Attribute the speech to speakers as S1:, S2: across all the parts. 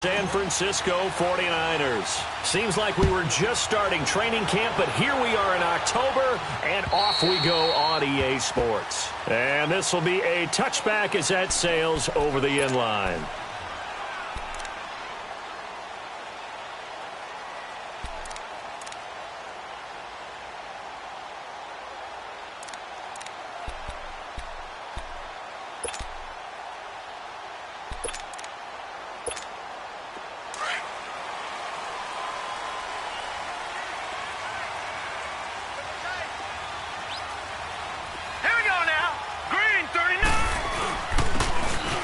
S1: San Francisco 49ers. Seems like we were just starting training camp, but here we are in October, and off we go on EA Sports. And this will be a touchback as that sails over the end line.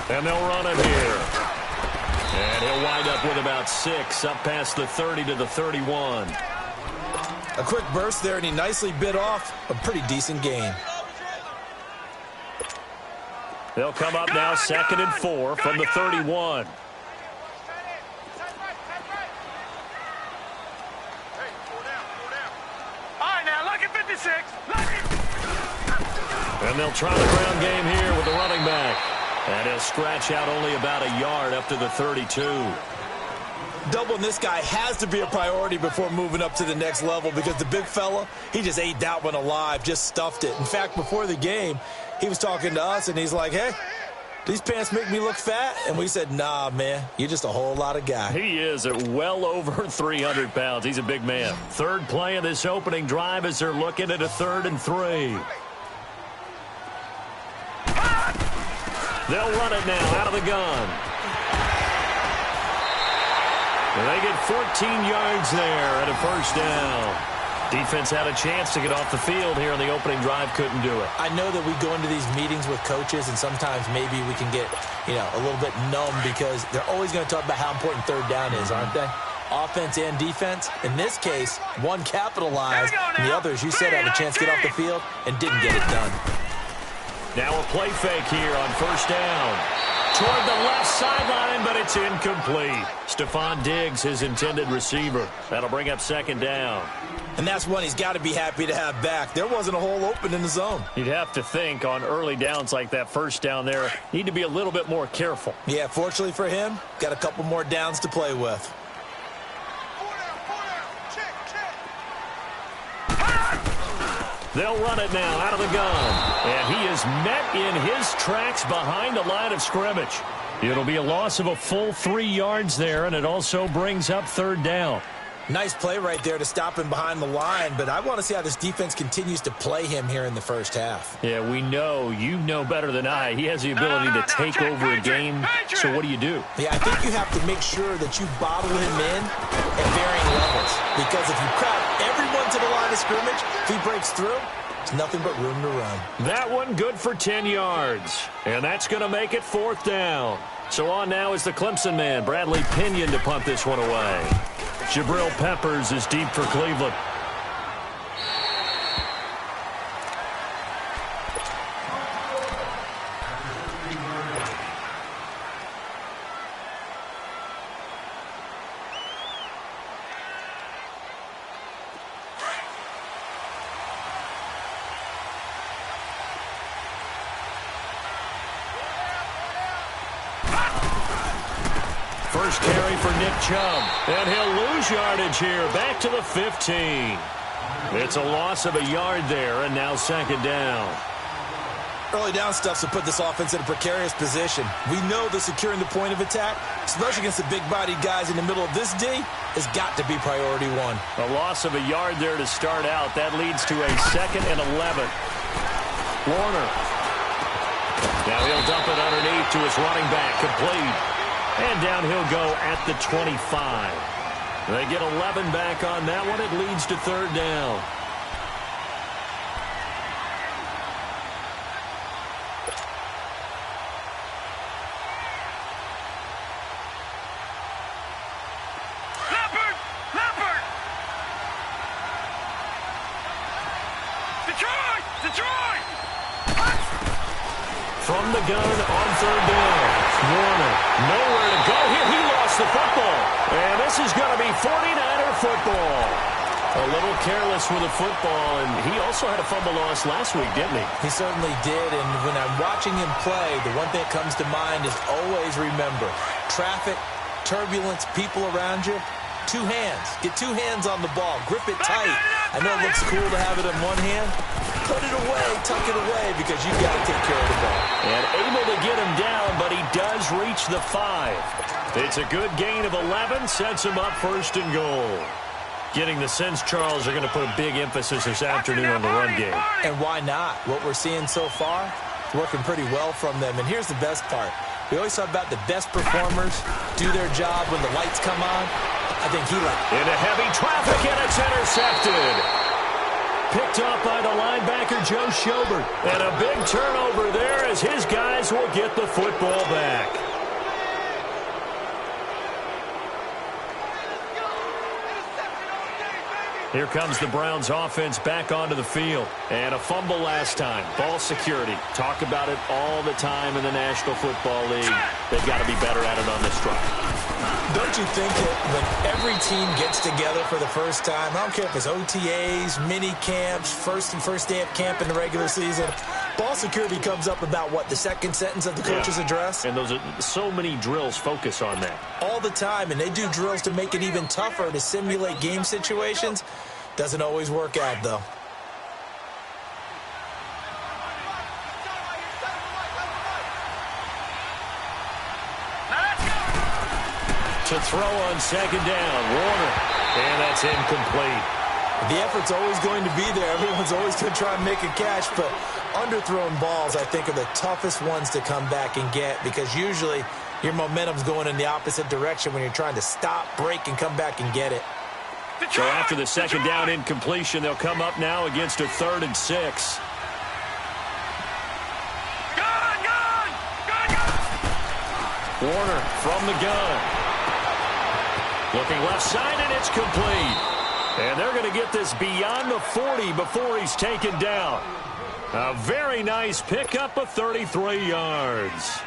S1: And they'll run it here. And he'll wind up with about 6, up past the 30 to the 31.
S2: A quick burst there, and he nicely bit off a pretty decent gain.
S1: They'll come up now 2nd and 4 from the 31. And they'll try the ground game here with the running back. And he'll scratch out only about a yard up to the 32.
S2: Doubling this guy has to be a priority before moving up to the next level, because the big fella, he just ate that one alive, just stuffed it. In fact, before the game, he was talking to us, and he's like, hey, these pants make me look fat? And we said, nah, man, you're just a whole lot of guy.
S1: He is at well over 300 pounds. He's a big man. Third play of this opening drive as they're looking at a 3rd and 3. They'll run it now out of the gun. And they get 14 yards there and a first down. Defense had a chance to get off the field here on the opening drive, couldn't do it.
S2: I know that we go into these meetings with coaches, and sometimes maybe we can get, a little bit numb, because they're always going to talk about how important third down is, aren't they? Offense and defense. In this case, one capitalized, and the other, as you said, had a chance to get off the field and didn't get it done.
S1: Now a play fake here on first down. Toward the left sideline, but it's incomplete. Stephon Diggs, his intended receiver. That'll bring up 2nd down.
S2: And that's one he's got to be happy to have back. There wasn't a hole open in the zone.
S1: You'd have to think on early downs like that first down there, need to be a little bit more careful.
S2: Yeah, fortunately for him, got a couple more downs to play with.
S1: They'll run it now out of the gun. And he is met in his tracks behind the line of scrimmage. It'll be a loss of a full 3 yards there, and it also brings up 3rd down.
S2: Nice play right there to stop him behind the line, but I want to see how this defense continues to play him here in the first half.
S1: Yeah, we know. You know better than I. He has the ability to take over a game, so what do you do?
S2: Yeah, I think you have to make sure that you bottle him in at varying levels, because if you crowd everyone to the line of scrimmage, if he breaks through, there's nothing but room to run.
S1: That one good for 10 yards, and that's going to make it 4th down. So on now is the Clemson man, Bradley Pinion, to punt this one away. Jabril Peppers is deep for Cleveland. First carry for Nick Chubb, and he'll lose yardage here, back to the 15. It's a loss of a yard there, and now 2nd down.
S2: Early down stuff to put this offense in a precarious position. We know that securing the point of attack, especially against the big-bodied guys in the middle of this D, has got to be priority one.
S1: A loss of a yard there to start out. That leads to a 2nd and 11. Warner. Now he'll dump it underneath to his running back, complete. And down he'll go at the 25. They get 11 back on that one. It leads to 3rd down.
S3: Leopard! Detroit!
S1: From the gun on 3rd down. Warner, nowhere to go here. He lost the football. And this is going to be 49er football. A little careless with the football, and he also had a fumble loss last week, didn't he?
S2: He certainly did, and when I'm watching him play, the one thing that comes to mind is always remember, traffic turbulence, people around you, two hands. Get two hands on the ball. Grip it tight. I know it looks cool to have it in one hand. Put it away, tuck it away, because you've got to take care of the ball.
S1: And able to get him down, but he does reach the 5. It's a good gain of 11, sets him up first and goal. Getting the sense, Charles, are going to put a big emphasis this afternoon on the run game.
S2: And why not? What we're seeing so far, it's working pretty well from them. And here's the best part. We always talk about the best performers do their job when the lights come on. I think he left.
S1: Into heavy traffic, and it's intercepted. Picked off by the linebacker, Joe Schobert. And a big turnover there as his guys will get the football back. Here comes the Browns offense back onto the field. And a fumble last time. Ball security. Talk about it all the time in the National Football League. They've got to be better at it on this drive.
S2: Don't you think that when every team gets together for the first time, I don't care if it's OTAs, mini camps, first day of camp in the regular season, ball security comes up about, what, the second sentence of the coach's address?
S1: And those are so many drills focus on that. All
S2: the time, and they do drills to make it even tougher to simulate game situations. Doesn't always work out, though.
S1: To throw on second down, Warner. And that's incomplete.
S2: The effort's always going to be there. Everyone's always going to try and make a catch, but underthrown balls, I think, are the toughest ones to come back and get, because usually your momentum's going in the opposite direction when you're trying to stop, break, and come back and get it.
S1: So after the second down incompletion, they'll come up now against a 3rd and 6. Warner from the gun. Looking left side, and it's complete. And they're going to get this beyond the 40 before he's taken down. A very nice pickup of 33 yards.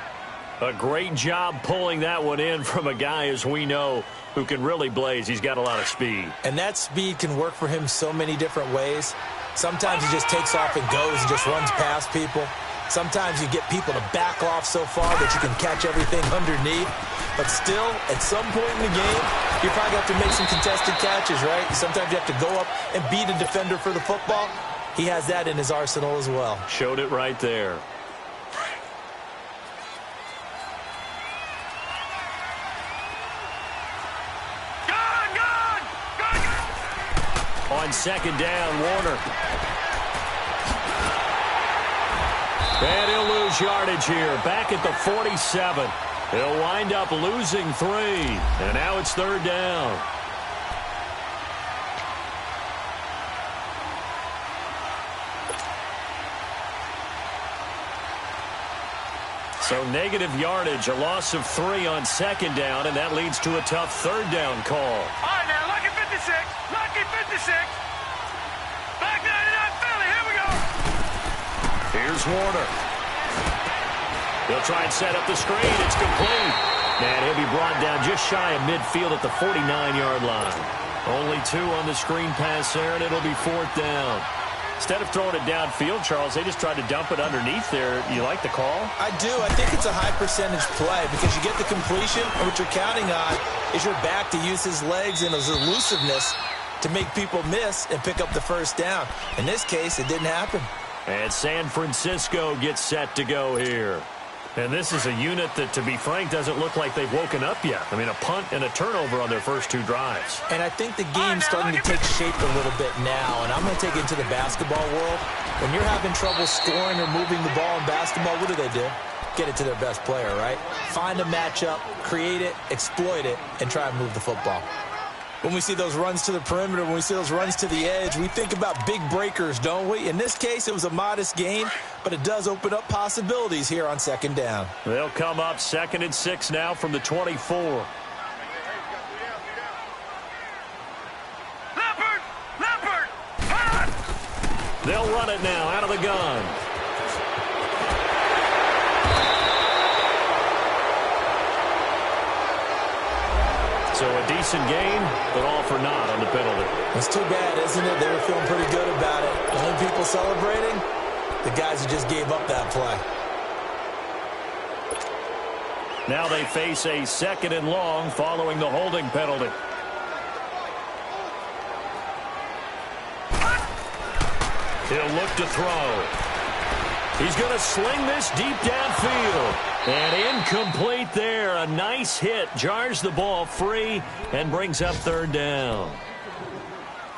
S1: A great job pulling that one in from a guy, as we know, who can really blaze. He's got a lot of speed.
S2: And that speed can work for him so many different ways. Sometimes he just takes off and goes and just runs past people. Sometimes you get people to back off so far that you can catch everything underneath. But still, at some point in the game, you probably have to make some contested catches, right? Sometimes you have to go up and beat a defender for the football. He has that in his arsenal as well.
S1: Showed it right there. On second down, Warner. And he'll lose yardage here. Back at the 47. He'll wind up losing 3. And now it's 3rd down. So negative yardage, a loss of 3 on second down, and that leads to a tough 3rd down call.
S3: All right, now, lucky 56. Lucky 56. Back 99 Philly. Here we go.
S1: Here's Warner. He'll try and set up the screen. It's complete. And he'll be brought down just shy of midfield at the 49-yard line. Only 2 on the screen pass there, and it'll be 4th down. Instead of throwing it downfield, Charles, they just tried to dump it underneath there. You like the call?
S2: I do. I think it's a high-percentage play because you get the completion, and what you're counting on is your back to use his legs and his elusiveness to make people miss and pick up the first down. In this case, it didn't happen.
S1: And San Francisco gets set to go here. And this is a unit that, to be frank, doesn't look like they've woken up yet. I mean, a punt and a turnover on their first 2 drives.
S2: And I think the game's starting to take shape a little bit now, and I'm going to take it into the basketball world. When you're having trouble scoring or moving the ball in basketball, what do? Get it to their best player, right? Find a matchup, create it, exploit it, and try and move the football. When we see those runs to the perimeter, when we see those runs to the edge, we think about big breakers, don't we? In this case, it was a modest gain, but it does open up possibilities here on second down.
S1: They'll come up 2nd and 6 now from the 24.
S3: Leopard!
S1: They'll run it now out of the gun. So a decent gain, but all for naught on the penalty.
S2: It's too bad, isn't it? They were feeling pretty good about it. The only people celebrating, the guys who just gave up that play.
S1: Now they face a 2nd and long following the holding penalty. He'll look to throw. He's going to sling this deep downfield. And incomplete there. A nice hit. Jars the ball free and brings up 3rd down.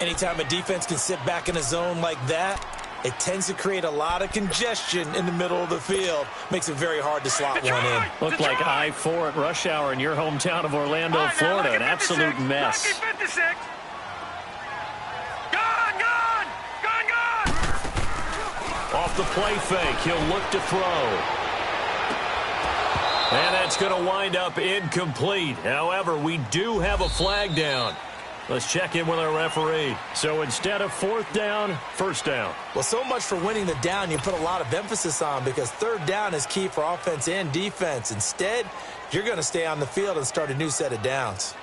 S2: Anytime a defense can sit back in a zone like that, it tends to create a lot of congestion in the middle of the field. Makes it very hard to slot one in.
S1: Looked like I-4 at rush hour in your hometown of Orlando, Florida. An absolute mess. Off the play fake, he'll look to throw. And that's going to wind up incomplete. However, we do have a flag down. Let's check in with our referee. So instead of 4th down, 1st down.
S2: Well, so much for winning the down you put a lot of emphasis on, because 3rd down is key for offense and defense. Instead, you're going to stay on the field and start a new set of downs.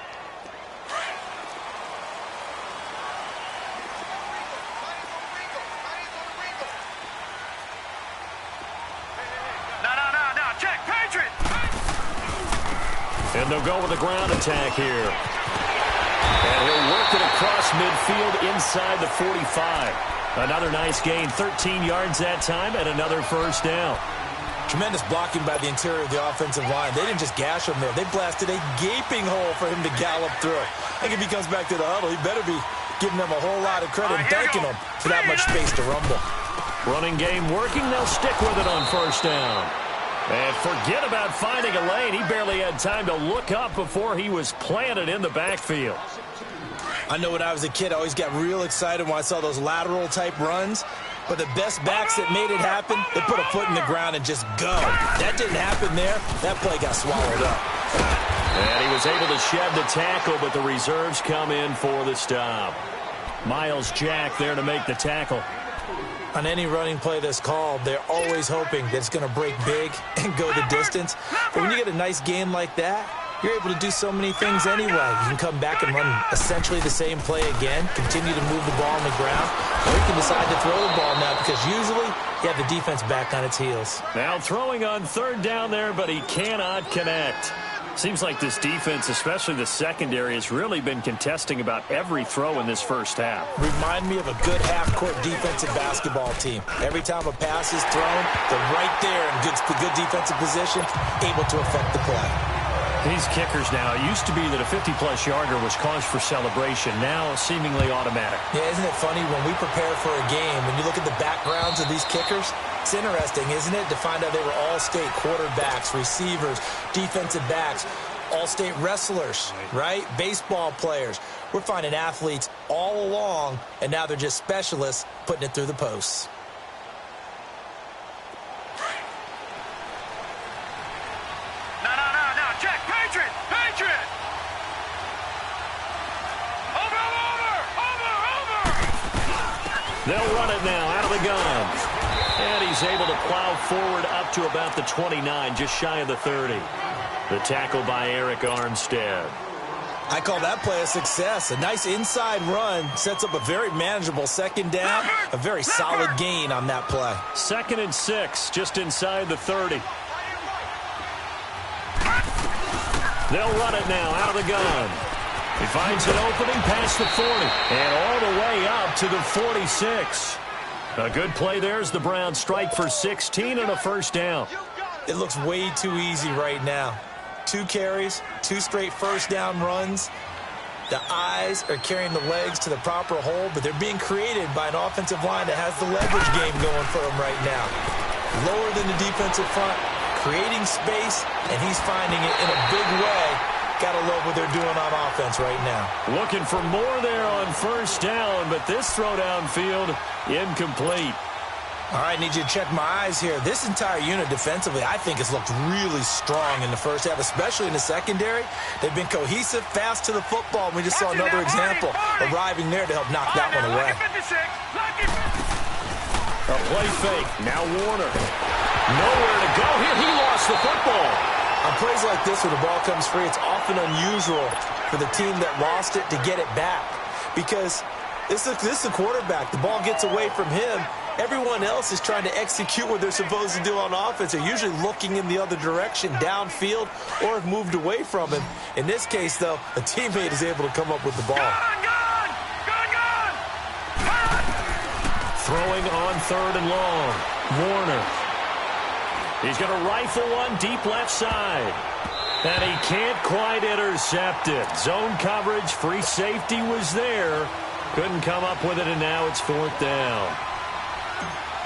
S1: And they'll go with a ground attack here. And he'll work it across midfield inside the 45. Another nice gain, 13 yards that time, and another 1st down.
S2: Tremendous blocking by the interior of the offensive line. They didn't just gash him there. They blasted a gaping hole for him to gallop through. I think if he comes back to the huddle, he better be giving them a whole lot of credit and thanking them for that much space to rumble.
S1: Running game working. They'll stick with it on 1st down. And forget about finding a lane. He barely had time to look up before he was planted in the backfield.
S2: I know when I was a kid, I always got real excited when I saw those lateral-type runs. But the best backs that made it happen, they put a foot in the ground and just go. That didn't happen there. That play got swallowed up.
S1: And he was able to shed the tackle, but the reserves come in for the stop. Miles Jack there to make the tackle.
S2: On any running play that's called, they're always hoping that it's going to break big and go the distance. But when you get a nice game like that, you're able to do so many things anyway. You can come back and run essentially the same play again, continue to move the ball on the ground, or you can decide to throw the ball now, because usually you have the defense back on its heels.
S1: Now throwing on 3rd down there, but he cannot connect. Seems like this defense, especially the secondary, has really been contesting about every throw in this 1st half.
S2: Remind me of a good half-court defensive basketball team. Every time a pass is thrown, they're right there in good defensive position, able to affect the play.
S1: These kickers now, it used to be that a 50-plus yarder was cause for celebration. Now seemingly automatic.
S2: Yeah, isn't it funny when we prepare for a game, when you look at the backgrounds of these kickers? It's interesting, isn't it, to find out they were all-state quarterbacks, receivers, defensive backs, all-state wrestlers, right? Baseball players. We're finding athletes all along, and now they're just specialists putting it through the posts.
S3: No, check, Patriot! Over!
S1: They'll run it now out of the gun. And he's able to plow forward up to about the 29, just shy of the 30. The tackle by Eric Armstead.
S2: I call that play a success. A nice inside run sets up a very manageable 2nd down, a very solid gain on that play.
S1: 2nd and 6, just inside the 30. They'll run it now out of the gun. He finds an opening past the 40 and all the way up to the 46. A good play there as the Browns strike for 16 and a 1st down.
S2: It looks way too easy right now. 2 carries, 2 straight 1st down runs. The eyes are carrying the legs to the proper hole, but they're being created by an offensive line that has the leverage game going for them right now. Lower than the defensive front, creating space, and he's finding it in a big way. Gotta love what they're doing on offense right now.
S1: Looking for more there on 1st down, but this throw downfield, incomplete.
S2: All right, need you to check my eyes here. This entire unit defensively, I think, has looked really strong in the 1st half, especially in the secondary. They've been cohesive, fast to the football. We just saw another example arriving there to help knock that one away.
S1: A play fake. Now Warner. Nowhere to go here. He lost the football.
S2: On plays like this, when the ball comes free, it's often unusual for the team that lost it to get it back, because this is a quarterback. The ball gets away from him, Everyone else is trying to execute what they're supposed to do on offense. They're usually looking in the other direction, downfield, or have moved away from him. In this case, though, a teammate is able to come up with the ball.
S3: Gone!
S1: Throwing on 3rd and long. Warner. He's going to rifle one deep left side. And he can't quite intercept it. Zone coverage, free safety was there. Couldn't come up with it, and now it's 4th down.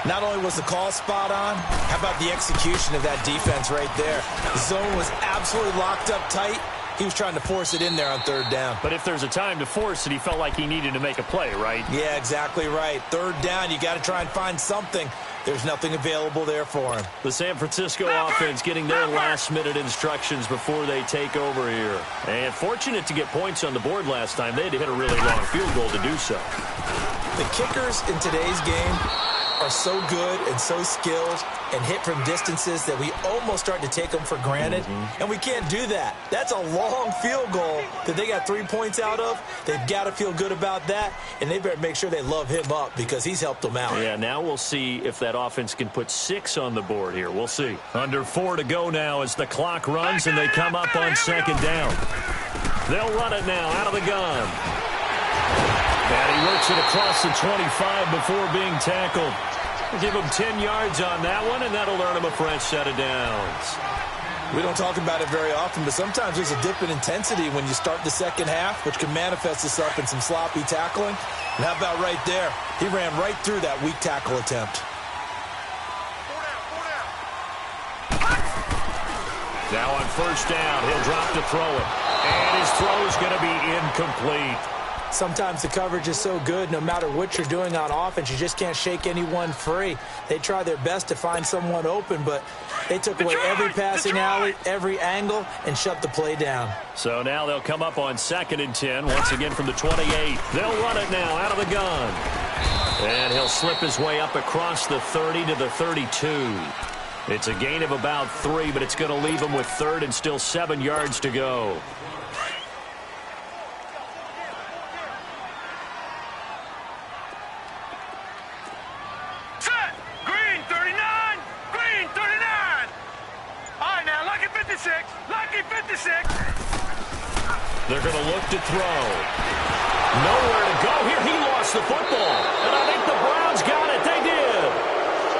S2: Not only was the call spot on, how about the execution of that defense right there? The zone was absolutely locked up tight. He was trying to force it in there on 3rd down.
S1: But if there's a time to force it, he felt like he needed to make a play, right?
S2: Yeah, exactly right. 3rd down, you got to try and find something. There's nothing available there for him.
S1: The San Francisco offense getting their last-minute instructions before they take over here. And fortunate to get points on the board last time. They had to hit a really long field goal to do so.
S2: The kickers in today's game are so good and so skilled and hit from distances that we almost start to take them for granted. And we can't do that. That's a long field goal that they got 3 points out of. They've got to feel good about that, and they better make sure they love him up because he's helped them out.
S1: Yeah, now we'll see if that offense can put 6 on the board here. We'll see. Under 4 to go now as the clock runs and they come up on 2nd down. They'll run it now out of the gun. And he works it across the 25 before being tackled. Give him 10 yards on that one, and that'll earn him a fresh set of downs.
S2: We don't talk about it very often, but sometimes there's a dip in intensity when you start the second half, which can manifest itself in some sloppy tackling. And how about right there? He ran right through that weak tackle attempt.
S1: Now on 1st down, he'll drop to throw it. And his throw is going to be incomplete.
S2: Sometimes the coverage is so good, no matter what you're doing on offense, you just can't shake anyone free. They try their best to find someone open, but they took away every passing alley, every angle, and shut the play down.
S1: So now they'll come up on 2nd and 10, once again from the 28. They'll run it now out of the gun. And he'll slip his way up across the 30 to the 32. It's a gain of about 3, but it's going to leave him with 3rd and still 7 yards to go. They're going to look to throw. Nowhere to go here. He lost the football. And I think the Browns got it. They did.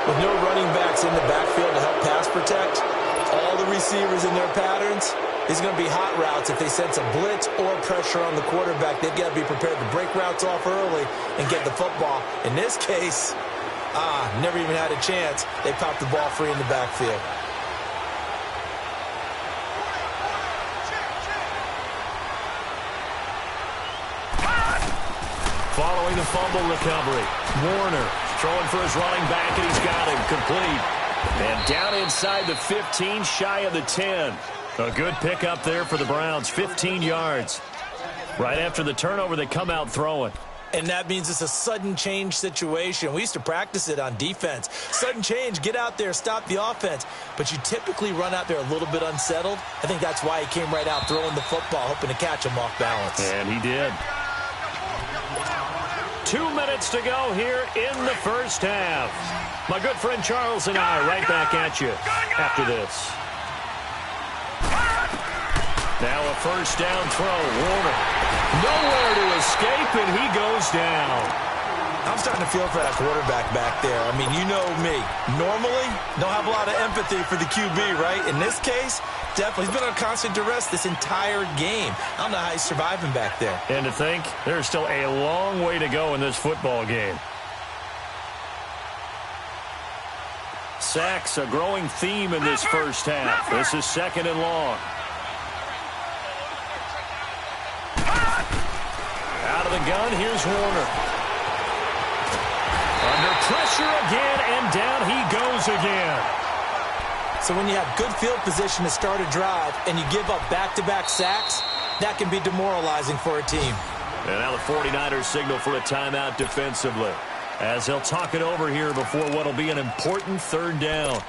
S2: With no running backs in the backfield to help pass protect, all the receivers in their patterns, it's going to be hot routes. If they sense a blitz or pressure on the quarterback, they've got to be prepared to break routes off early and get the football. In this case, never even had a chance. They popped the ball free in the backfield.
S1: Following the fumble recovery, Warner throwing for his running back, and he's got him complete. And down inside the 15, shy of the 10. A good pickup there for the Browns, 15 yards. Right after the turnover, they come out throwing.
S2: And that means it's a sudden change situation. We used to practice it on defense. Sudden change, get out there, stop the offense. But you typically run out there a little bit unsettled. I think that's why he came right out throwing the football, hoping to catch him off balance.
S1: And he did. 2 minutes to go here in the first half. My good friend Charles and I right back at you after this. Now a 1st down throw. Warner nowhere to escape, and he goes down.
S2: I'm starting to feel for that quarterback back there. I mean, you know me. Normally, don't have a lot of empathy for the QB, right? In this case, definitely. He's been on constant duress this entire game. I don't know how he's surviving back there.
S1: And to think, there's still a long way to go in this football game. Sacks, a growing theme in this first half. This is 2nd and long. Out of the gun, here's Warner. Under pressure again, and down he goes again.
S2: So when you have good field position to start a drive and you give up back-to-back sacks, that can be demoralizing for a team.
S1: And now the 49ers signal for a timeout defensively, as they'll talk it over here before what will be an important 3rd down.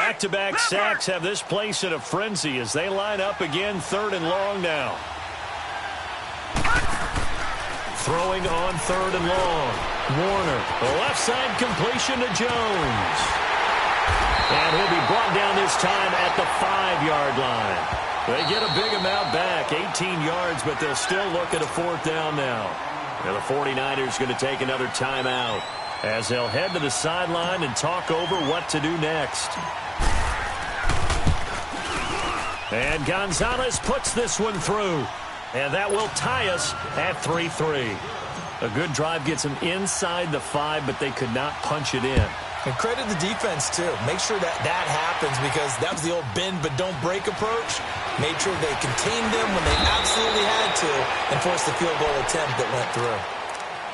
S1: Back-to-back sacks have this place in a frenzy as they line up again, 3rd and long now. Throwing on 3rd and long. Warner, the left side completion to Jones. And he'll be brought down this time at the 5-yard line. They get a big amount back, 18 yards, but they'll still look at a 4th down now. And the 49ers going to take another timeout as they'll head to the sideline and talk over what to do next. And Gonzalez puts this one through. And that will tie us at 3-3. A good drive gets them inside the 5, but they could not punch it in.
S2: And credit the defense, too. Make sure that happens because that was the old bend but don't break approach. Made sure they contained them when they absolutely had to and forced the field goal attempt that went through.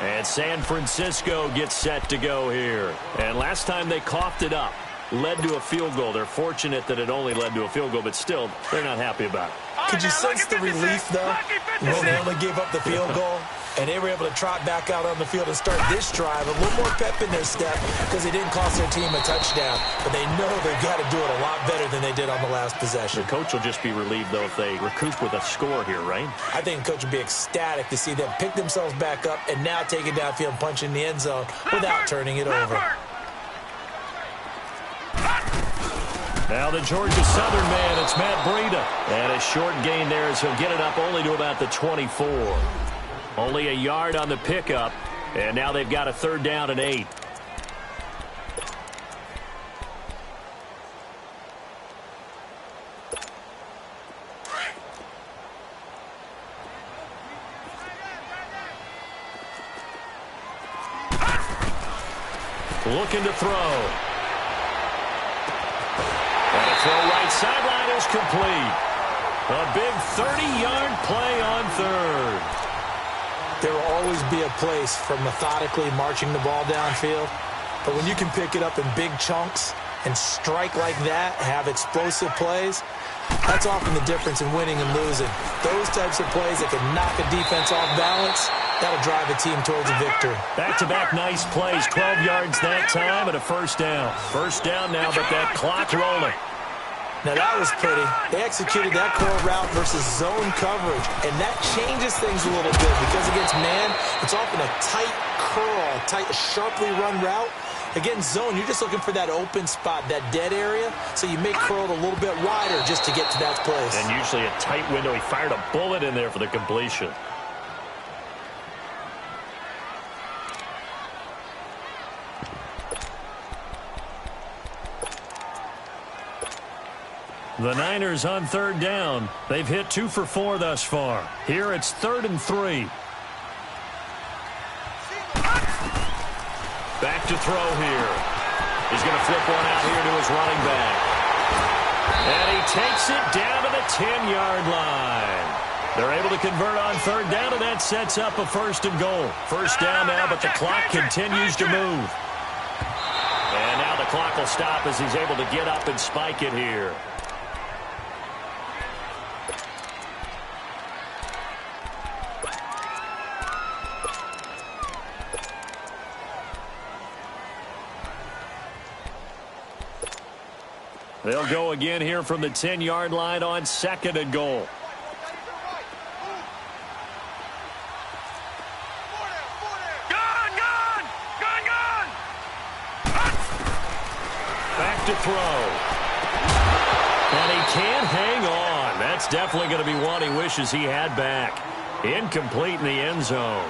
S1: And San Francisco gets set to go here. And last time they coughed it up, led to a field goal. They're fortunate that it only led to a field goal, but still, they're not happy about it.
S2: Could you sense the relief, though, when they only gave up the field goal? And they were able to trot back out on the field and start this drive. A little more pep in their step because they didn't cost their team a touchdown. But they know they've got to do it a lot better than they did on the last possession.
S1: The coach will just be relieved, though, if they recoup with a score here, right?
S2: I think the coach will be ecstatic to see them pick themselves back up and now take it downfield and punch in the end zone without turning it over.
S1: Now the Georgia Southern man, it's Matt Breida. And a short gain there as he'll get it up only to about the 24. Only a yard on the pickup, and now they've got a 3rd down and 8. Looking to throw. And a throw right sideline is complete. A big 30-yard play on 3rd.
S2: There will always be a place for methodically marching the ball downfield. But when you can pick it up in big chunks and strike like that, have explosive plays, that's often the difference in winning and losing. Those types of plays that can knock a defense off balance, that'll drive a team towards a victory.
S1: Back-to-back nice plays, 12 yards that time and a 1st down. 1st down now, but that clock rolling.
S2: Now, that was pretty. They executed that curl route versus zone coverage, and that changes things a little bit because against man, it's often a tight curl, tight, sharply run route. Against zone, you're just looking for that open spot, that dead area, so you make curl a little bit wider just to get to that place.
S1: And usually a tight window. He fired a bullet in there for the completion. The Niners on 3rd down. They've hit 2 for 4 thus far. Here it's 3rd and 3. Back to throw here. He's going to flip one out here to his running back. And he takes it down to the 10-yard line. They're able to convert on 3rd down, and that sets up a 1st and goal. 1st down now, but the clock continues to move. And now the clock will stop as he's able to get up and spike it here. They'll go again here from the 10-yard line on 2nd and goal. Back to throw. And he can't hang on. That's definitely going to be one he wishes he had back. Incomplete in the end zone.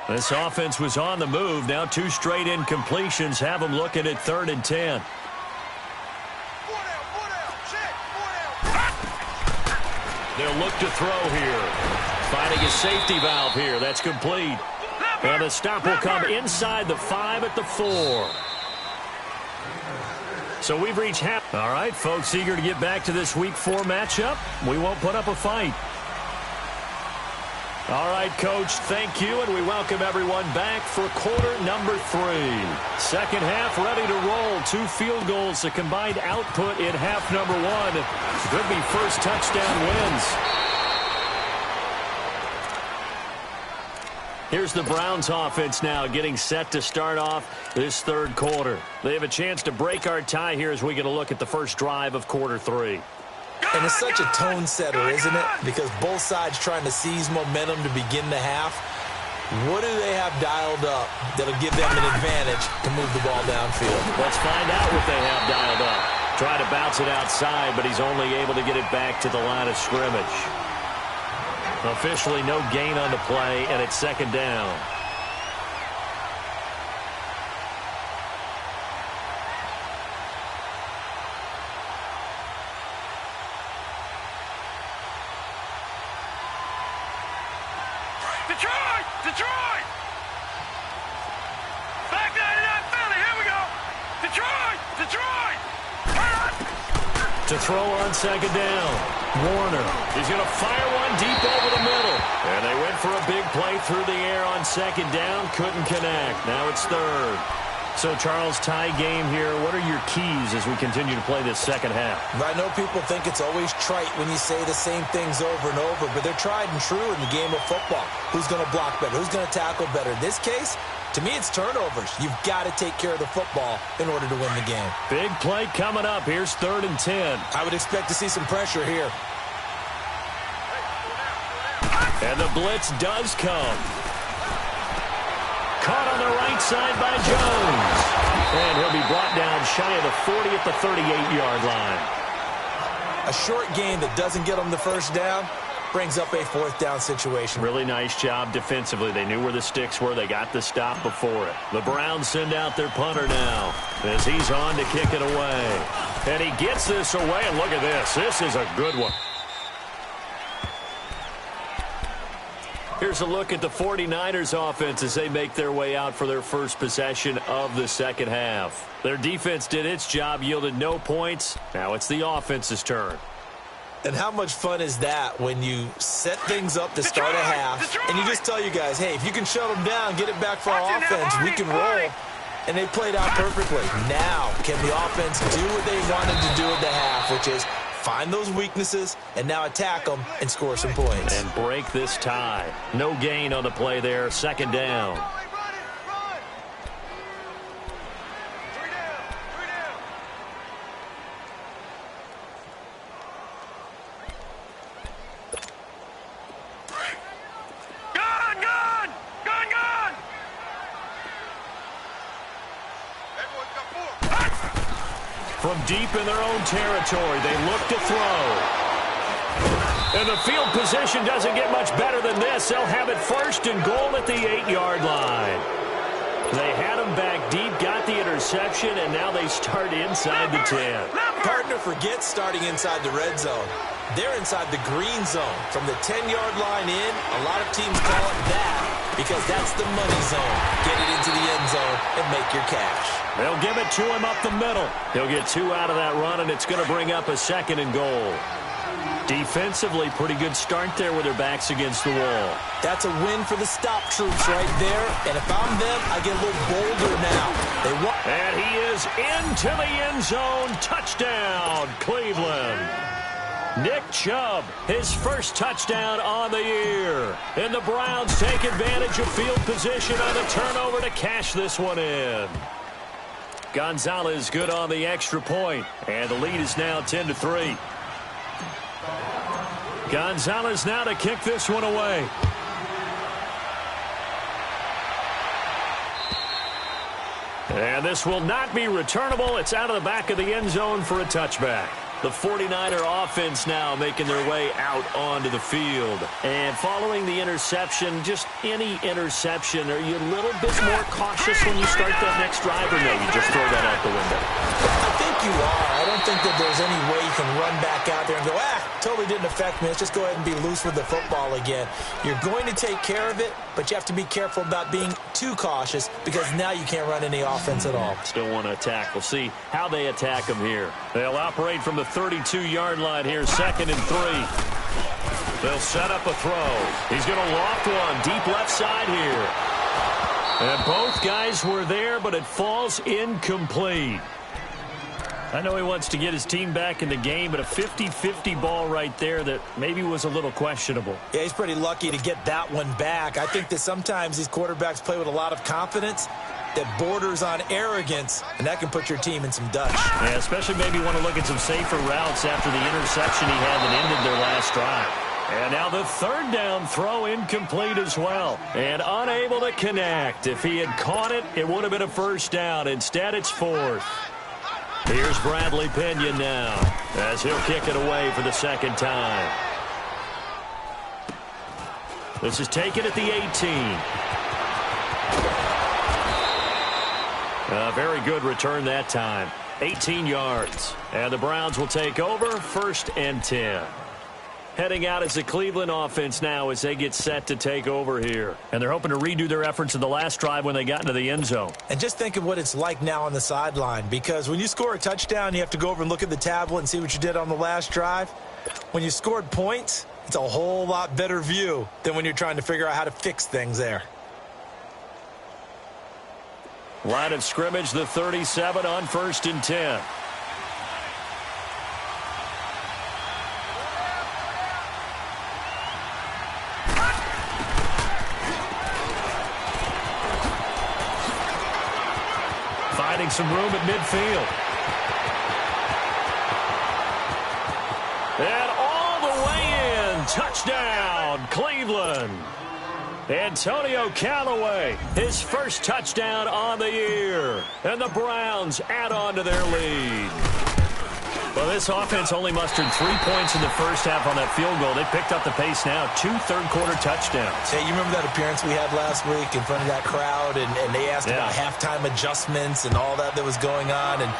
S1: This offense was on the move. Now 2 straight incompletions have them looking at 3rd and 10. They'll look to throw here. Finding a safety valve here. That's complete. And the stop will come inside the 5 at the 4. So we've reached half. All right, folks, eager to get back to this Week 4 matchup. We won't put up a fight. All right, Coach, thank you, and we welcome everyone back for quarter number 3. Second half ready to roll. 2 field goals, a combined output in half number 1. Could be first touchdown wins. Here's the Browns offense now getting set to start off this third quarter. They have a chance to break our tie here as we get a look at the first drive of quarter 3.
S2: And it's such a tone setter, isn't it? Because both sides trying to seize momentum to begin the half. What do they have dialed up that'll give them an advantage to move the ball downfield?
S1: Let's find out what they have dialed up. Try to bounce it outside, but he's only able to get it back to the line of scrimmage. Officially no gain on the play, and it's second down.
S3: Detroit! Detroit! Back 99 Philly, here we go! Detroit! Detroit!
S1: To throw on second down. Warner. He's going to fire one deep over the middle. And they went for a big play through the air on second down. Couldn't connect. Now it's third. So, Charles, tie game here. What are your keys as we continue to play this second half?
S2: I know people think it's always trite when you say the same things over and over, but they're tried and true in the game of football. Who's going to block better? Who's going to tackle better? In this case, to me, it's turnovers. You've got to take care of the football in order to win the game.
S1: Big play coming up. Here's 3rd and 10.
S2: I would expect to see some pressure here.
S1: And the blitz does come. Caught on the right side by Jones. And he'll be brought down shy of the 40 at the 38-yard line.
S2: A short game that doesn't get them the first down brings up a 4th down situation.
S1: Really nice job defensively. They knew where the sticks were. They got the stop before it. The Browns send out their punter now as he's on to kick it away. And he gets this away, and look at this. This is a good one. Here's a look at the 49ers offense as they make their way out for their first possession of the second half. Their defense did its job, yielded no points. Now it's the offense's turn.
S2: And how much fun is that when you set things up to start a half and you just tell you guys, hey, if you can shut them down, get it back for our offense, we can roll. And they played out perfectly. Now, can the offense do what they wanted to do at the half, which is find those weaknesses and now attack them and score some points.
S1: And break this tie. No gain on the play there. Second down. From deep in their own territory, they look to throw. And the field position doesn't get much better than this. They'll have it first and goal at the 8-yard line. They had him back deep, got the interception, and now they start inside the 10.
S2: Partner forgets starting inside the red zone. They're inside the green zone. From the 10-yard line in, a lot of teams call it that because that's the money zone. Get it into the end zone and make your cash.
S1: They'll give it to him up the middle. He'll get 2 out of that run, and it's going to bring up a second and goal. Defensively, pretty good start there with their backs against the wall.
S2: That's a win for the stop troops right there. And if I'm them, I get a little bolder now.
S1: And he is into the end zone. Touchdown, Cleveland. Nick Chubb, his first touchdown on the year. And the Browns take advantage of field position on the turnover to cash this one in. Gonzalez good on the extra point, and the lead is now 10-3. Gonzalez now to kick this one away. And this will not be returnable. It's out of the back of the end zone for a touchback. The 49er offense now making their way out onto the field. And following the interception, just any interception, are you a little bit more cautious when you start that next drive, or no, you just throw that out the window?
S2: I think you are. I don't think that there's any way you can run back out there and go, totally didn't affect me. Let's just go ahead and be loose with the football again. You're going to take care of it, but you have to be careful about being too cautious because now you can't run any offense at all.
S1: Still want to attack. We'll see how they attack them here. They'll operate from the 32-yard line here, 2nd and 3. They'll set up a throw. He's going to loft one deep left side here. And both guys were there, but it falls incomplete. I know he wants to get his team back in the game, but a 50-50 ball right there that maybe was a little questionable.
S2: Yeah, he's pretty lucky to get that one back. I think that sometimes these quarterbacks play with a lot of confidence that borders on arrogance, and that can put your team in some dutch.
S1: Yeah, especially maybe want to look at some safer routes after the interception he had that ended their last drive. And now the third down throw incomplete as well. And unable to connect. If he had caught it, it would have been a first down. Instead, it's fourth. Here's Bradley Pinion now as he'll kick it away for the second time. This is taken at the 18. A very good return that time. 18 yards. And the Browns will take over, 1st and 10. Heading out as the Cleveland offense now as they get set to take over here. And they're hoping to redo their efforts in the last drive when they got into the end zone.
S2: And just think of what it's like now on the sideline, because when you score a touchdown, you have to go over and look at the tablet and see what you did on the last drive. When you scored points, it's a whole lot better view than when you're trying to figure out how to fix things there.
S1: Line of scrimmage, the 37 on 1st and 10. Finding some room at midfield. And all the way in. Touchdown, Cleveland. Antonio Callaway, his first touchdown on the year. And the Browns add on to their lead. Well, this offense only mustered 3 points in the first half on that field goal. They picked up the pace now. 2 third-quarter touchdowns.
S2: Hey, you remember that appearance we had last week in front of that crowd? And they asked about halftime adjustments and all that was going on. And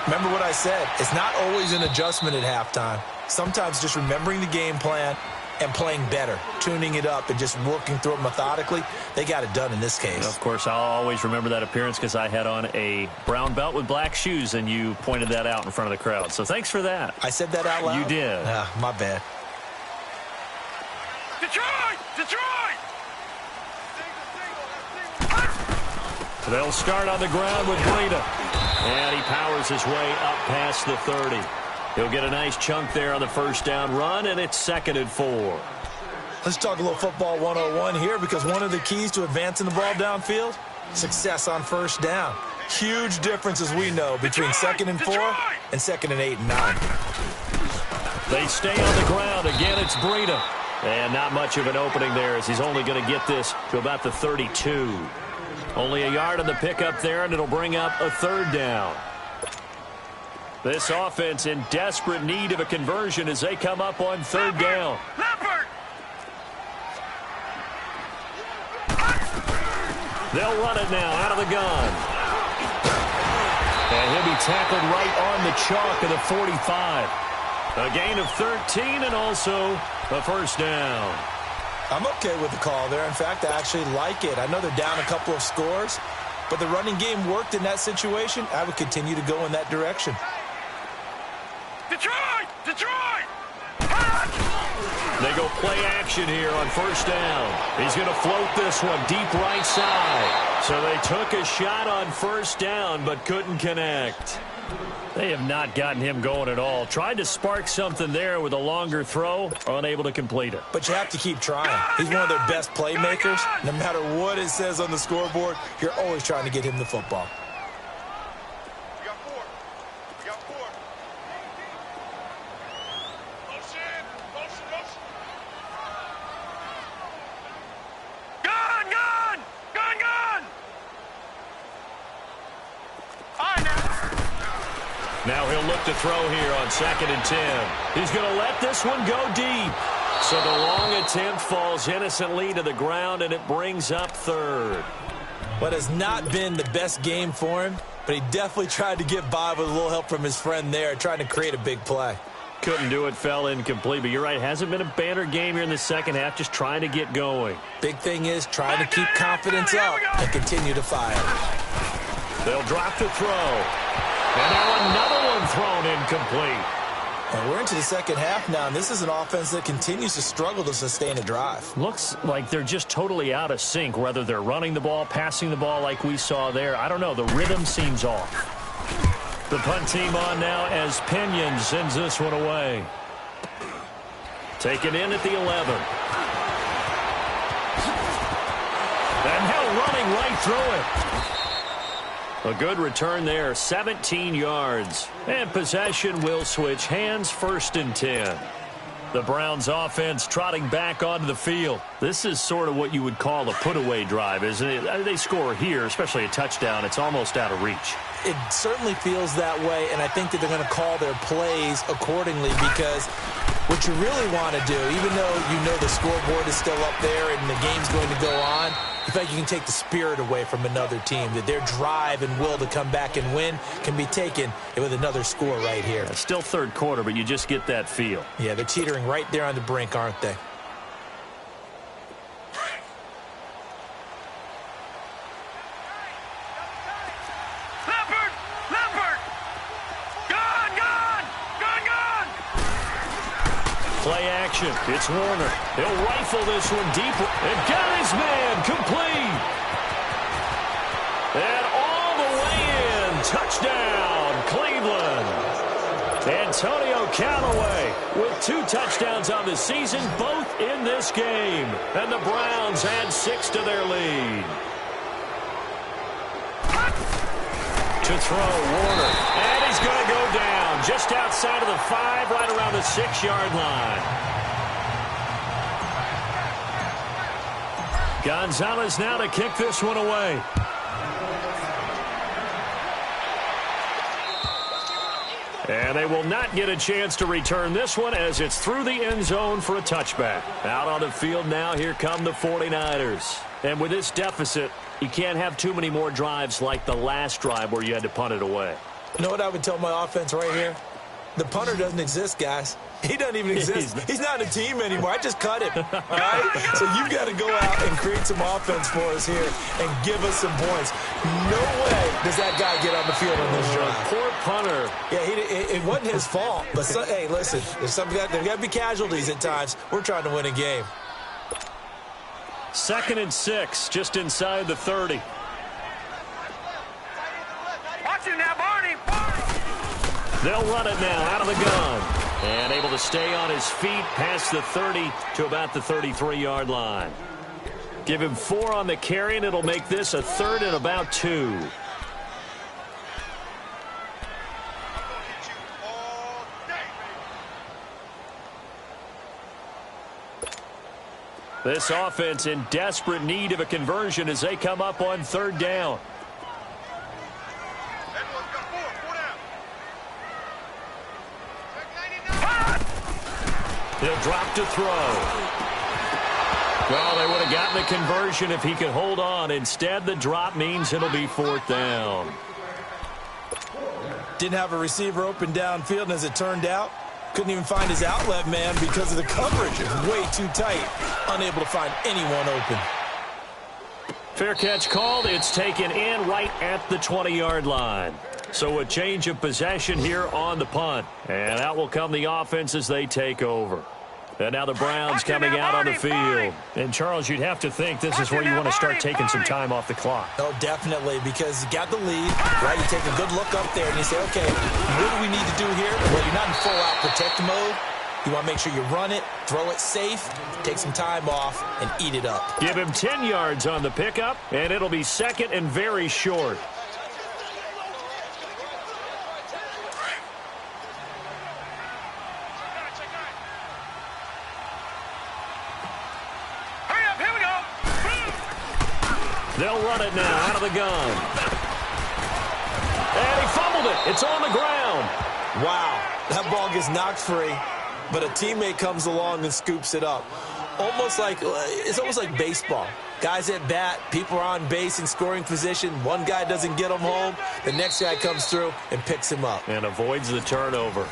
S2: remember what I said. It's not always an adjustment at halftime. Sometimes just remembering the game plan and playing better, tuning it up and just working through it methodically. They got it done in this case.
S1: Of course, I'll always remember that appearance because I had on a brown belt with black shoes, and you pointed that out in front of the crowd. So thanks for that.
S2: I said that out loud?
S1: You did.
S2: My bad.
S3: Detroit! Detroit!
S1: They'll start on the ground with Breida. And he powers his way up past the 30. He'll get a nice chunk there on the first down run, and it's 2nd and 4.
S2: Let's talk a little football 101 here, because one of the keys to advancing the ball downfield, success on first down. Huge difference, as we know, between 2nd and 4 and 2nd and 8 and 9.
S1: They stay on the ground. Again, it's Breida. And not much of an opening there, as he's only going to get this to about the 32. Only a yard on the pickup there, and it'll bring up a 3rd down. This offense in desperate need of a conversion as they come up on 3rd down. They'll run it now out of the gun. And he'll be tackled right on the chalk of the 45. A gain of 13 and also a first down.
S2: I'm okay with the call there. In fact, I actually like it. I know they're down a couple of scores, but the running game worked in that situation. I would continue to go in that direction.
S3: Detroit! Detroit!
S1: They go play action here on first down. He's going to float this one deep right side. So they took a shot on first down but couldn't connect. They have not gotten him going at all. Tried to spark something there with a longer throw, unable to complete it.
S2: But you have to keep trying. He's one of their best playmakers. No matter what it says on the scoreboard, you're always trying to get him the football.
S1: Now he'll look to throw here on 2nd and 10. He's going to let this one go deep. So the long attempt falls innocently to the ground, and it brings up 3rd.
S2: What has not been the best game for him, but he definitely tried to get by with a little help from his friend there, trying to create a big play.
S1: Couldn't do it, fell incomplete, but you're right, hasn't been a banner game here in the second half, just trying to get going.
S2: Big thing is trying to keep confidence up and continue to fire.
S1: They'll drop the throw. And now another one thrown incomplete.
S2: And we're into the second half now, and this is an offense that continues to struggle to sustain a drive.
S1: Looks like they're just totally out of sync, whether they're running the ball, passing the ball like we saw there. I don't know. The rhythm seems off. The punt team on now as Pinion sends this one away. Taken in at the 11. And now running right through it. A good return there, 17 yards. And possession will switch hands, 1st and 10. The Browns offense trotting back onto the field. This is sort of what you would call a put-away drive, isn't it? They score here, especially a touchdown. It's almost out of reach.
S2: It certainly feels that way, and I think that they're going to call their plays accordingly because what you really want to do, even though you know the scoreboard is still up there and the game's going to go on, I feel like you can take the spirit away from another team, that their drive and will to come back and win can be taken with another score right here.
S1: It's still third quarter, but you just get that feel.
S2: Yeah, they're teetering right there on the brink, aren't they?
S1: Play action. It's Warner. He'll rifle this one deep. And got his man complete. And all the way in. Touchdown, Cleveland. Antonio Callaway with 2 touchdowns on the season, both in this game. And the Browns add 6 to their lead. To throw, Warner. And he's going to go down just outside of the 5, right around the 6-yard line. Gonzalez now to kick this one away. And they will not get a chance to return this one as it's through the end zone for a touchback. Out on the field now, here come the 49ers. And with this deficit, you can't have too many more drives like the last drive where you had to punt it away.
S2: You know what I would tell my offense right here? The punter doesn't exist, guys. He doesn't even exist. He's not a team anymore. I just cut him. All right? So you've got to go out and create some offense for us here and give us some points. No way does that guy get on the field on this drive.
S1: Poor punter.
S2: Yeah, it wasn't his fault. But, hey, listen, there's got to be casualties at times. We're trying to win a game.
S1: 2nd and 6, just inside the 30.
S3: Watch him now, Barney.
S1: They'll run it now out of the gun. And able to stay on his feet past the 30 to about the 33-yard line. Give him 4 on the carry, and it'll make this a 3rd and about 2. This offense in desperate need of a conversion as they come up on 3rd down. He'll drop to throw. Well, they would have gotten the conversion if he could hold on. Instead, the drop means it'll be 4th down.
S2: Didn't have a receiver open downfield, and as it turned out, couldn't even find his outlet man because of the coverage. It was way too tight. Unable to find anyone open.
S1: Fair catch called. It's taken in right at the 20-yard line. So a change of possession here on the punt. And out will come the offense as they take over. And now the Browns coming out on the field. And, Charles, you'd have to think this is where you want to start taking some time off the clock.
S2: Oh, definitely, because you got the lead, right? You take a good look up there and you say, okay, what do we need to do here? Well, you're not in full-out protect mode. You want to make sure you run it, throw it safe, take some time off, and eat it up.
S1: Give him 10 yards on the pickup, and it'll be 2nd and very short. They'll run it now out of the gun. And he fumbled it. It's on the ground.
S2: Wow, that ball gets knocked free, but a teammate comes along and scoops it up. It's almost like baseball. Guys at bat, people are on base in scoring position. One guy doesn't get him home. The next guy comes through and picks him up.
S1: And avoids the turnover.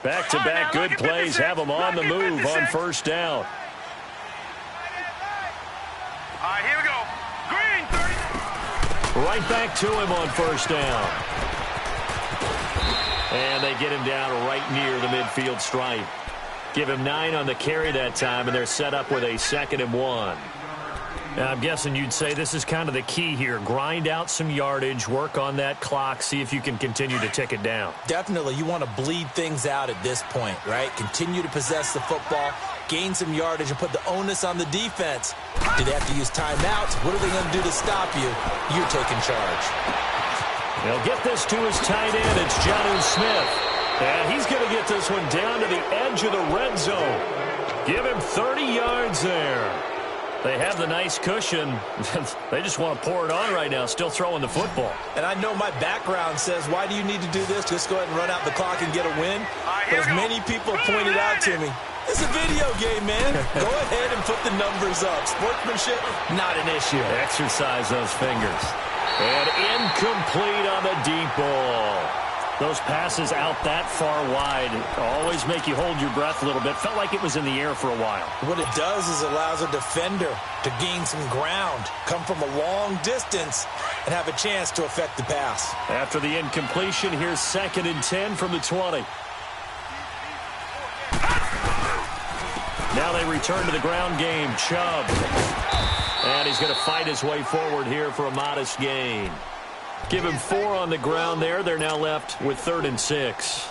S1: Back-to-back good plays have them on the move on 1st down. Right back to him on first down. And they get him down right near the midfield stripe. Give him 9 on the carry that time, and they're set up with a 2nd and 1. Now, I'm guessing you'd say this is kind of the key here. Grind out some yardage, work on that clock, see if you can continue to tick it down.
S2: Definitely. You want to bleed things out at this point, right? Continue to possess the football, gain some yardage, and put the onus on the defense. Do they have to use timeouts? What are they going to do to stop you? You're taking charge.
S1: They'll get this to his tight end. It's Jonnu Smith. And he's going to get this one down to the edge of the red zone. Give him 30 yards there. They have the nice cushion. They just want to pour it on right now, still throwing the football.
S2: And I know my background says, why do you need to do this? Just go ahead and run out the clock and get a win. But as many people pointed out to me, it's a video game, man. Go ahead and put the numbers up. Sportsmanship, not an issue.
S1: Exercise those fingers. And incomplete on the deep ball. Those passes out that far wide always make you hold your breath a little bit. Felt like it was in the air for a while.
S2: What it does is allows a defender to gain some ground, come from a long distance, and have a chance to affect the pass.
S1: After the incompletion, here's 2nd and 10 from the 20. Now they return to the ground game. Chubb. And he's going to fight his way forward here for a modest gain. Give him 4 on the ground there. They're now left with 3rd and 6.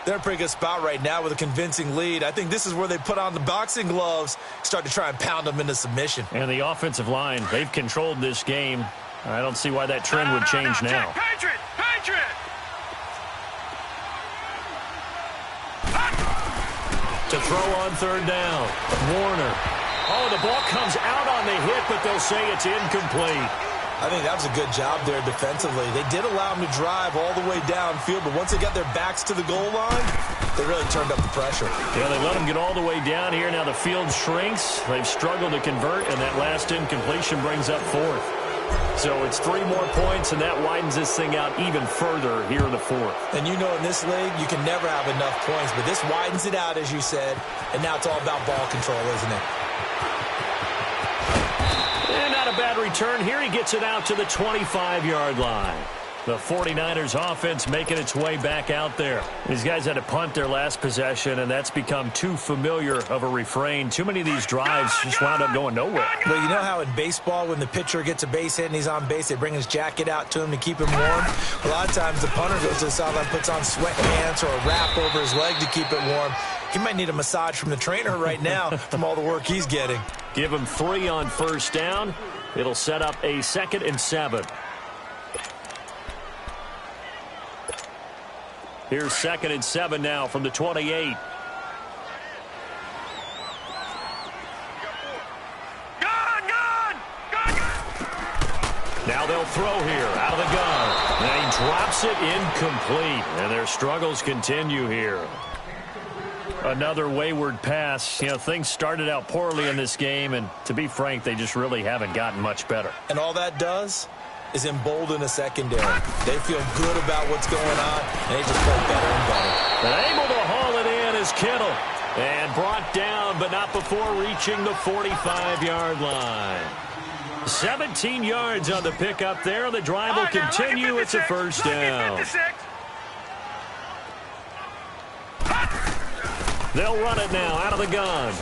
S2: They're in a pretty good spot right now with a convincing lead. I think this is where they put on the boxing gloves, start to try and pound them into submission.
S1: And the offensive line, they've controlled this game. I don't see why that trend would change now.
S3: Patriot! Patriot!
S1: To throw on 3rd down. Warner. Oh, the ball comes out on the hit, but they'll say it's incomplete.
S2: I think that was a good job there defensively. They did allow them to drive all the way downfield, but once they got their backs to the goal line, they really turned up the pressure.
S1: Yeah, they let them get all the way down here. Now the field shrinks. They've struggled to convert, and that last incompletion brings up 4th. So it's 3 more points, and that widens this thing out even further here in the 4th.
S2: And you know in this league, you can never have enough points, but this widens it out, as you said, and now it's all about ball control, isn't it?
S1: And not a bad return here. He gets it out to the 25-yard line. The 49ers offense making its way back out there. These guys had to punt their last possession, and that's become too familiar of a refrain. Too many of these drives just wound up going nowhere.
S2: Well, you know how in baseball, when the pitcher gets a base hit and he's on base, they bring his jacket out to him to keep him warm? A lot of times the punter goes to the sideline, puts on sweatpants or a wrap over his leg to keep it warm. He might need a massage from the trainer right now from all the work he's getting.
S1: Give him 3 on first down. It'll set up a 2nd and 7. Here's 2nd and 7 now from the 28. Now they'll throw here out of the gun. And he drops it incomplete. And their struggles continue here. Another wayward pass. You know, things started out poorly in this game, and to be frank, they just really haven't gotten much better.
S2: And all that does is embolden a secondary. They feel good about what's going on, and they just play better and better.
S1: And able to haul it in is Kittle. And brought down, but not before reaching the 45-yard line. 17 yards on the pickup there. The drive will continue. It's a first down. They'll run it now out of the gun.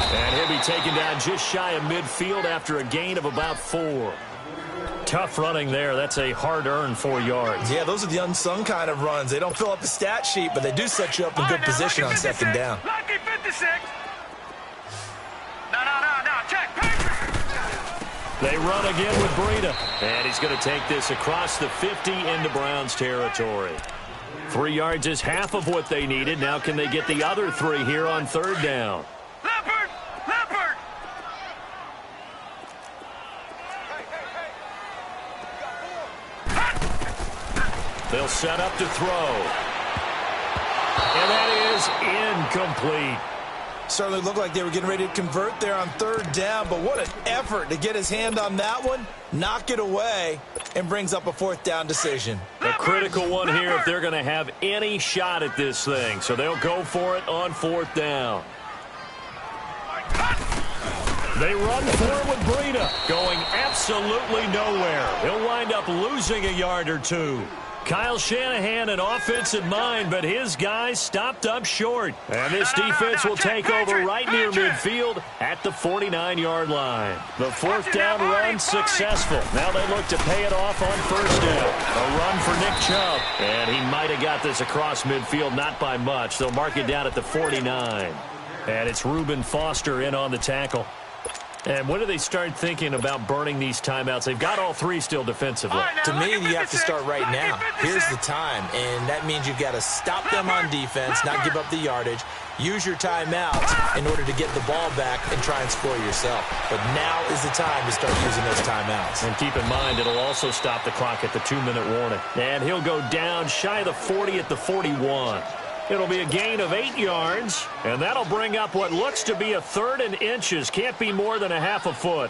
S1: And he'll be taken down just shy of midfield after a gain of about 4. Tough running there. That's a hard-earned 4 yards.
S2: Yeah, those are the unsung kind of runs. They don't fill up the stat sheet, but they do set you up in good position on 2nd down.
S3: Lucky 56. No, check.
S1: They run again with Breida. And he's going to take this across the 50 into Browns territory. 3 yards is half of what they needed. Now can they get the other 3 here on 3rd down?
S3: Leopard!
S1: They'll set up to throw. And that is incomplete.
S2: Certainly looked like they were getting ready to convert there on 3rd down, but what an effort to get his hand on that one, knock it away, and brings up a 4th down decision.
S1: A critical one here if they're going to have any shot at this thing. So they'll go for it on 4th down. They run for it with Breida, going absolutely nowhere. He'll wind up losing a yard or two. Kyle Shanahan an offensive mind, but his guys stopped up short. And this defense will take over right near midfield at the 49-yard line. The fourth down run successful. Now they look to pay it off on first down. A run for Nick Chubb. And he might have got this across midfield, not by much. They'll mark it down at the 49. And it's Reuben Foster in on the tackle. And when do they start thinking about burning these timeouts? They've got all three still defensively.
S2: To me, you have to start right now. Here's the time, and that means you've got to stop them on defense, not give up the yardage, use your timeouts in order to get the ball back and try and score yourself. But now is the time to start using those timeouts.
S1: And keep in mind, it'll also stop the clock at the 2-minute warning. And he'll go down shy of the 40 at the 41. It'll be a gain of 8 yards, and that'll bring up what looks to be a third and inches. Can't be more than a half a foot.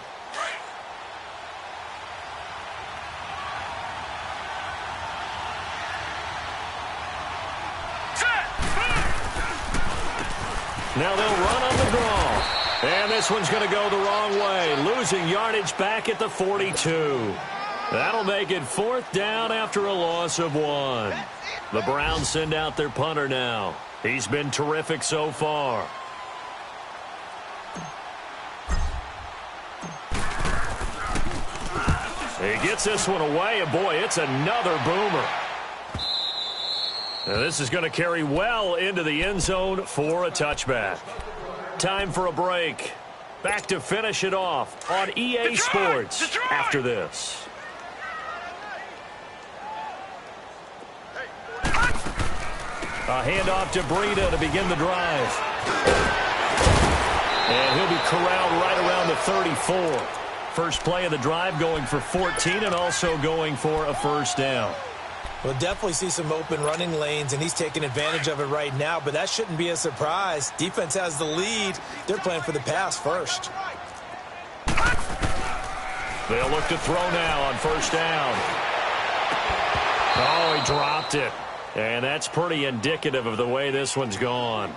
S1: Now they'll run on the draw. And this one's going to go the wrong way, losing yardage back at the 42. That'll make it fourth down after a loss of 1. The Browns send out their punter now. He's been terrific so far. He gets this one away, and boy, it's another boomer. Now this is going to carry well into the end zone for a touchback. Time for a break. Back to finish it off on EA Sports after this. A handoff to Breida to begin the drive. And he'll be corralled right around the 34. First play of the drive going for 14 and also going for a first down.
S2: We'll definitely see some open running lanes, and he's taking advantage of it right now, but that shouldn't be a surprise. Defense has the lead. They're playing for the pass first.
S1: They'll look to throw now on first down. Oh, he dropped it. And that's pretty indicative of the way this one's gone.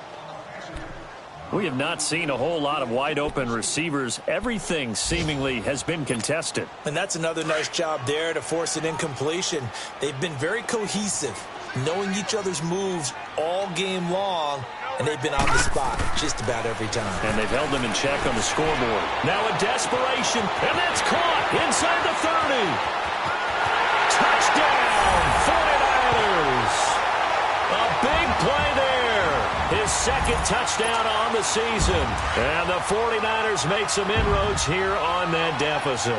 S1: We have not seen a whole lot of wide-open receivers. Everything seemingly has been contested.
S2: And that's another nice job there to force an incompletion. They've been very cohesive, knowing each other's moves all game long, and they've been on the spot just about every time.
S1: And they've held them in check on the scoreboard. Now a desperation, and that's caught inside the 30. Touchdown, 49ers. A big play there. His second touchdown on the season. And the 49ers make some inroads here on that deficit.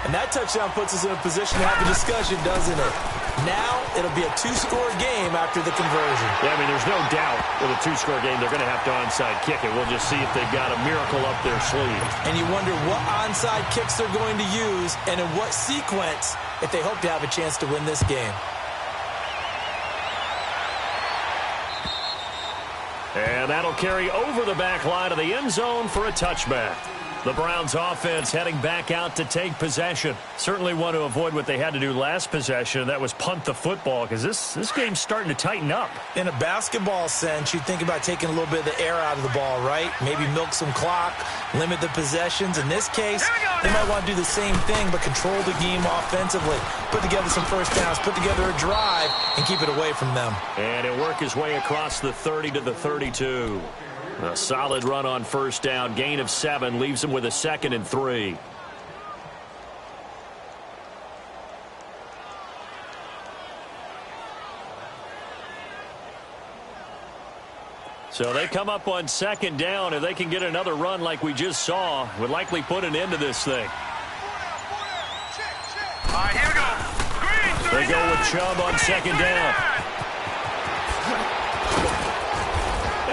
S2: And that touchdown puts us in a position to have a discussion, doesn't it? Now it'll be a two-score game after the conversion.
S1: Yeah, I mean, there's no doubt with a two-score game they're going to have to onside kick it. We'll just see if they've got a miracle up their sleeve.
S2: And you wonder what onside kicks they're going to use and in what sequence if they hope to have a chance to win this game.
S1: And that'll carry over the back line of the end zone for a touchback. The Browns offense heading back out to take possession. Certainly want to avoid what they had to do last possession. That was punt the football, because this game's starting to tighten up.
S2: In a basketball sense, you'd think about taking a little bit of the air out of the ball, right? Maybe milk some clock, limit the possessions. In this case, they might want to do the same thing, but control the game offensively. Put together some first downs, put together a drive, and keep it away from them.
S1: And he'll work his way across the 30 to the 32. A solid run on first down. Gain of 7 leaves him with a 2nd and 3. So they come up on 2nd down. If they can get another run like we just saw, would likely put an end to this thing.
S3: All right, here we go.
S1: They go with Chubb on 2nd down.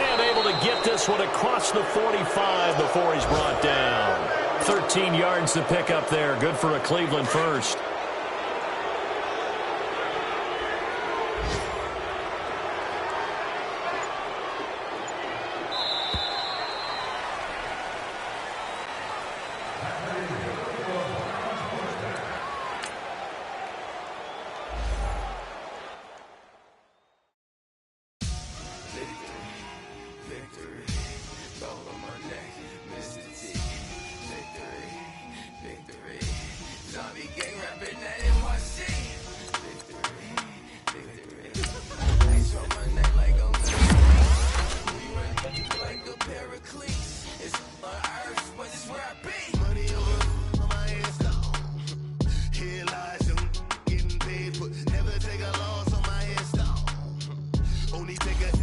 S1: And able to get this one across the 45 before he's brought down. 13 yards to pick up there. Good for a Cleveland first.
S4: only take a